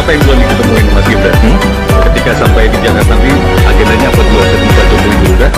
siapa yang duluan diketemuin Mas Gibran? Ketika sampai di Jakarta nanti agendanya apa duluan? Ketemu Pak Jokowi dulu kan?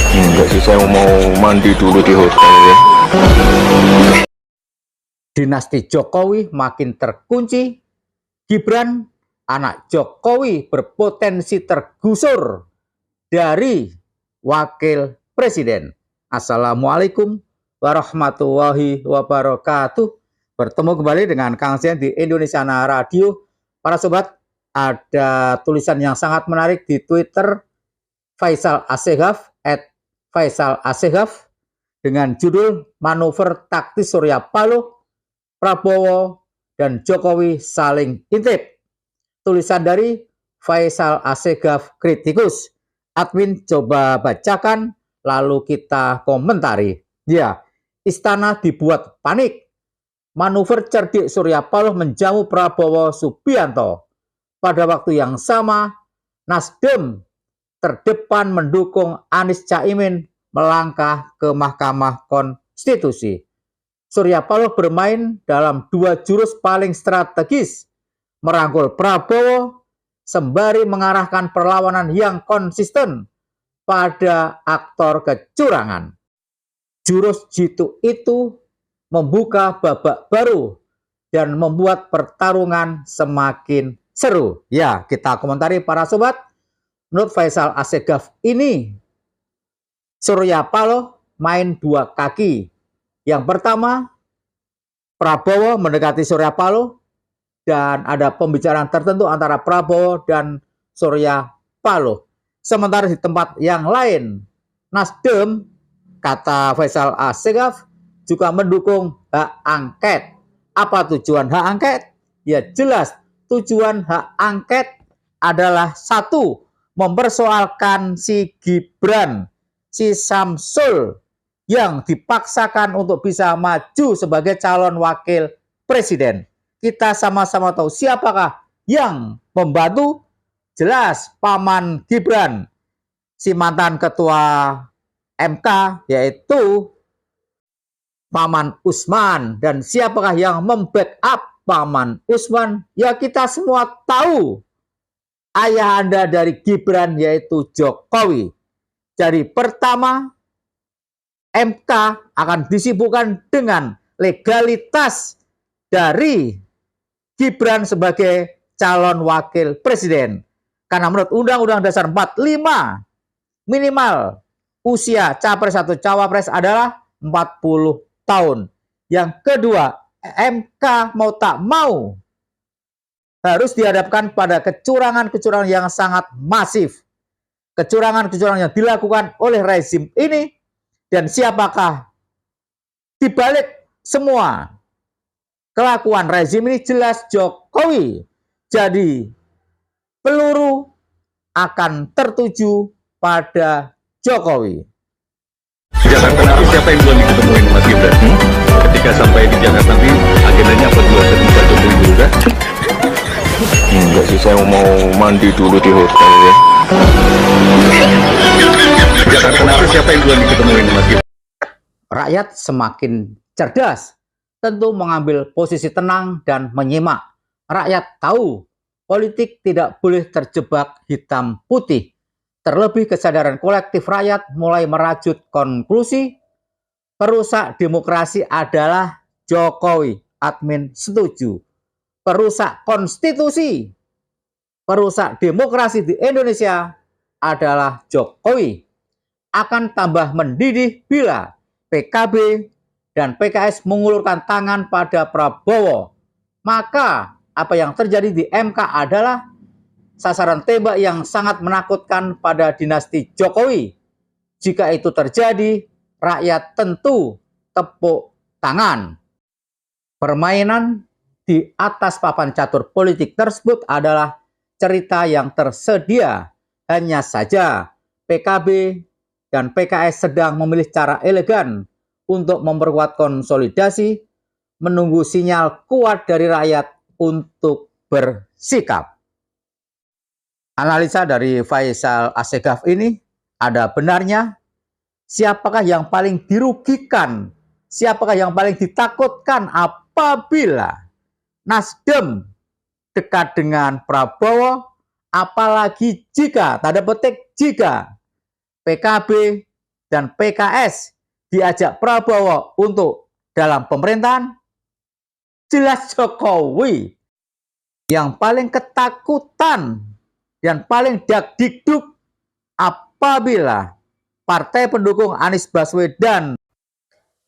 Enggak sih, saya mau mandi dulu di hotel ya. Dinasti Jokowi makin terkunci. Gibran, anak Jokowi, berpotensi tergusur dari wakil presiden. Assalamualaikum warahmatullahi wabarakatuh. Bertemu kembali dengan Kang Zen di Indonesiana Radio. Para sobat, ada tulisan yang sangat menarik di Twitter Faisal Assegaf @FaisalAssegaf dengan judul Manuver Taktis Surya Paloh, Prabowo dan Jokowi saling intip. Tulisan dari Faisal Assegaf kritikus. Admin coba bacakan lalu kita komentari. Ya, istana dibuat panik. Manuver cerdik Surya Paloh menjamu Prabowo Subianto. Pada waktu yang sama, Nasdem terdepan mendukung Anies Caimin melangkah ke Mahkamah Konstitusi. Surya Paloh bermain dalam dua jurus paling strategis, merangkul Prabowo sembari mengarahkan perlawanan yang konsisten pada aktor kecurangan. Jurus jitu itu membuka babak baru dan membuat pertarungan semakin seru. Ya, kita komentari para sobat. Menurut Faisal Assegaf ini, Surya Paloh main dua kaki. Yang pertama, Prabowo mendekati Surya Paloh dan ada pembicaraan tertentu antara Prabowo dan Surya Paloh. Sementara di tempat yang lain, Nasdem, kata Faisal Assegaf, juga mendukung hak angket. Apa tujuan hak angket? Ya jelas, tujuan hak angket adalah satu, mempersoalkan si Gibran, si Samsul yang dipaksakan untuk bisa maju sebagai calon wakil presiden. Kita sama-sama tahu siapakah yang membantu? Jelas paman Gibran, si mantan ketua MK, yaitu Paman Usman. Dan siapakah yang membackup Paman Usman? Ya kita semua tahu, ayahanda dari Gibran yaitu Jokowi. Jadi pertama, MK akan disibukkan dengan legalitas dari Gibran sebagai calon wakil presiden. Karena menurut Undang-Undang Dasar 45, minimal usia capres atau cawapres adalah 40 tahun. Yang kedua, MK mau tak mau harus dihadapkan pada kecurangan-kecurangan yang sangat masif. Kecurangan-kecurangan yang dilakukan oleh rezim ini, dan siapakah dibalik semua kelakuan rezim ini? Jelas Jokowi. Jadi peluru akan tertuju pada Jokowi. Di Jakarta nanti siapa yang duluan diketemuin Mas Gibran? Ketika sampai di Jakarta nanti agendanya apa duluan? Ketemu Pak Jokowi dulu kan? Enggak sih, saya mau mandi dulu di hotel ya. Di Jakarta nanti siapa yang duluan diketemuin Mas Gibran? Rakyat semakin cerdas, tentu mengambil posisi tenang dan menyimak. Rakyat tahu politik tidak boleh terjebak hitam putih. Terlebih kesadaran kolektif rakyat mulai merajut konklusi perusak demokrasi adalah Jokowi. Admin setuju. Perusak konstitusi, perusak demokrasi di Indonesia adalah Jokowi. Akan tambah mendidih bila PKB dan PKS mengulurkan tangan pada Prabowo. Maka apa yang terjadi di MK adalah sasaran tembak yang sangat menakutkan pada dinasti Jokowi. Jika itu terjadi, rakyat tentu tepuk tangan. Permainan di atas papan catur politik tersebut adalah cerita yang tersedia. Hanya saja PKB dan PKS sedang memilih cara elegan untuk memperkuat konsolidasi, menunggu sinyal kuat dari rakyat untuk bersikap. Analisa dari Faisal Assegaf ini ada benarnya. Siapakah yang paling dirugikan? Siapakah yang paling ditakutkan apabila Nasdem dekat dengan Prabowo, apalagi jika, tanda petik jika, PKB dan PKS diajak Prabowo untuk dalam pemerintahan, jelas Jokowi yang paling ketakutan dan paling dakdikduk apabila partai pendukung Anies Baswedan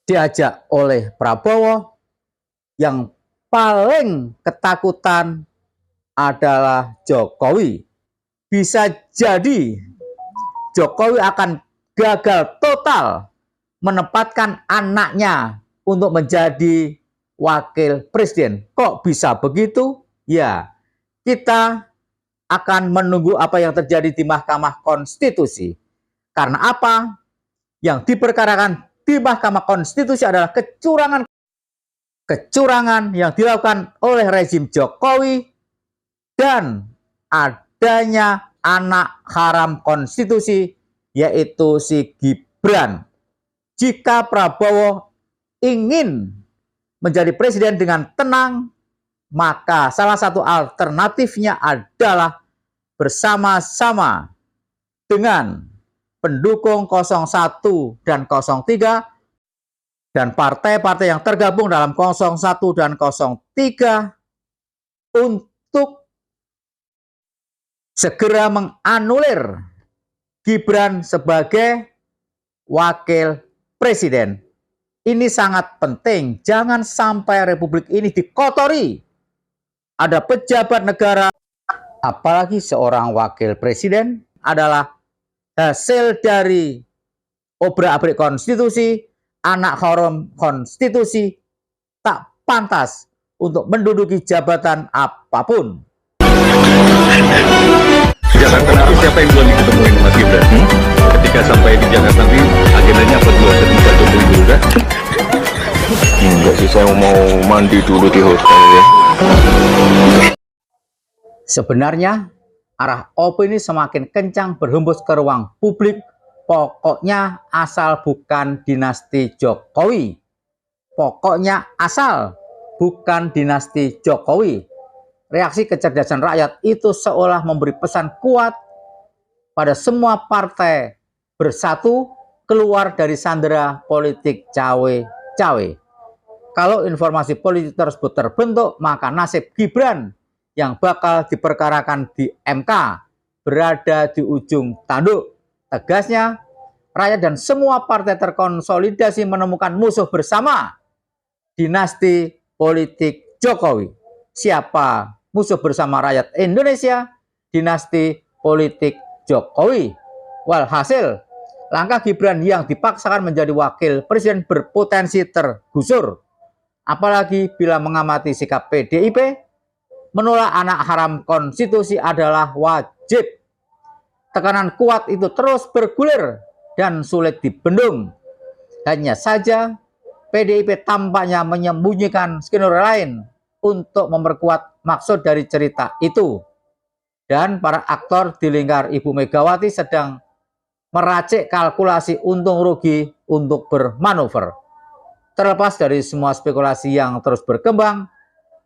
diajak oleh Prabowo. Yang paling ketakutan adalah Jokowi. Bisa jadi Jokowi akan gagal total menempatkan anaknya untuk menjadi wakil presiden. Kok bisa begitu? Ya, kita akan menunggu apa yang terjadi di Mahkamah Konstitusi. Karena apa? Yang diperkarakan di Mahkamah Konstitusi adalah kecurangan yang dilakukan oleh rezim Jokowi dan adanya anak haram konstitusi, yaitu si Gibran. Jika Prabowo ingin menjadi presiden dengan tenang, maka salah satu alternatifnya adalah bersama-sama dengan pendukung 01 dan 03 dan partai-partai yang tergabung dalam 01 dan 03 untuk segera menganulir Gibran sebagai wakil presiden. Ini sangat penting, jangan sampai Republik ini dikotori. Ada pejabat negara, apalagi seorang wakil presiden, adalah hasil dari obrak-abrik konstitusi, anak haram konstitusi, tak pantas untuk menduduki jabatan apapun. Jakarta nanti siapa yang duluan diketemuin Mas Gibran? Ketika sampai di Jakarta nanti agendanya apa dulu? Ketemu Pak Jokowi dulu kan? Enggak sih, saya mau mandi dulu di hotel ya. Sebenarnya arah opini semakin kencang berhembus ke ruang publik. Pokoknya asal bukan dinasti Jokowi. Pokoknya asal bukan dinasti Jokowi. Reaksi kecerdasan rakyat itu seolah memberi pesan kuat pada semua partai bersatu keluar dari sandera politik cawe-cawe. Kalau informasi politik tersebut terbentuk, maka nasib Gibran yang bakal diperkarakan di MK berada di ujung tanduk. Tegasnya, rakyat dan semua partai terkonsolidasi menemukan musuh bersama, dinasti politik Jokowi. Siapa musuh bersama rakyat Indonesia? Dinasti politik Jokowi. Walhasil, langkah Gibran yang dipaksakan menjadi wakil presiden berpotensi tergusur. Apalagi bila mengamati sikap PDIP, menolak anak haram konstitusi adalah wajib. Tekanan kuat itu terus bergulir dan sulit dibendung. Hanya saja PDIP tampaknya menyembunyikan skenario lain untuk memperkuat maksud dari cerita itu. Dan para aktor di lingkar Ibu Megawati sedang meracik kalkulasi untung rugi untuk bermanuver. Terlepas dari semua spekulasi yang terus berkembang,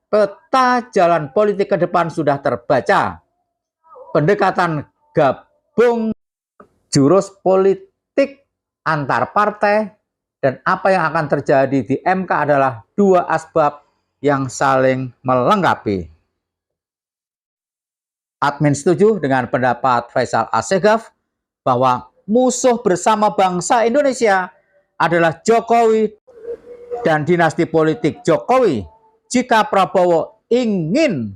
peta jalan politik ke depan sudah terbaca. Pendekatan gabung jurus politik antar partai dan apa yang akan terjadi di MK adalah dua asbab yang saling melengkapi. Admin setuju dengan pendapat Faisal Assegaf bahwa musuh bersama bangsa Indonesia adalah Jokowi dan dinasti politik Jokowi. Jika Prabowo ingin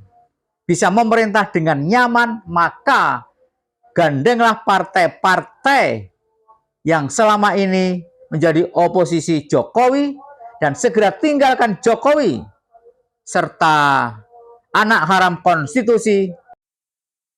bisa memerintah dengan nyaman, maka gandenglah partai-partai yang selama ini menjadi oposisi Jokowi dan segera tinggalkan Jokowi. Serta anak haram konstitusi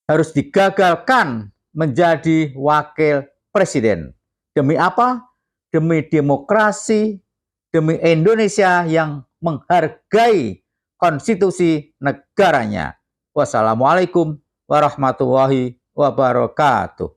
harus digagalkan menjadi wakil presiden. Demi apa? Demi demokrasi, demi Indonesia yang menghargai konstitusi negaranya. Wassalamualaikum warahmatullahi wabarakatuh.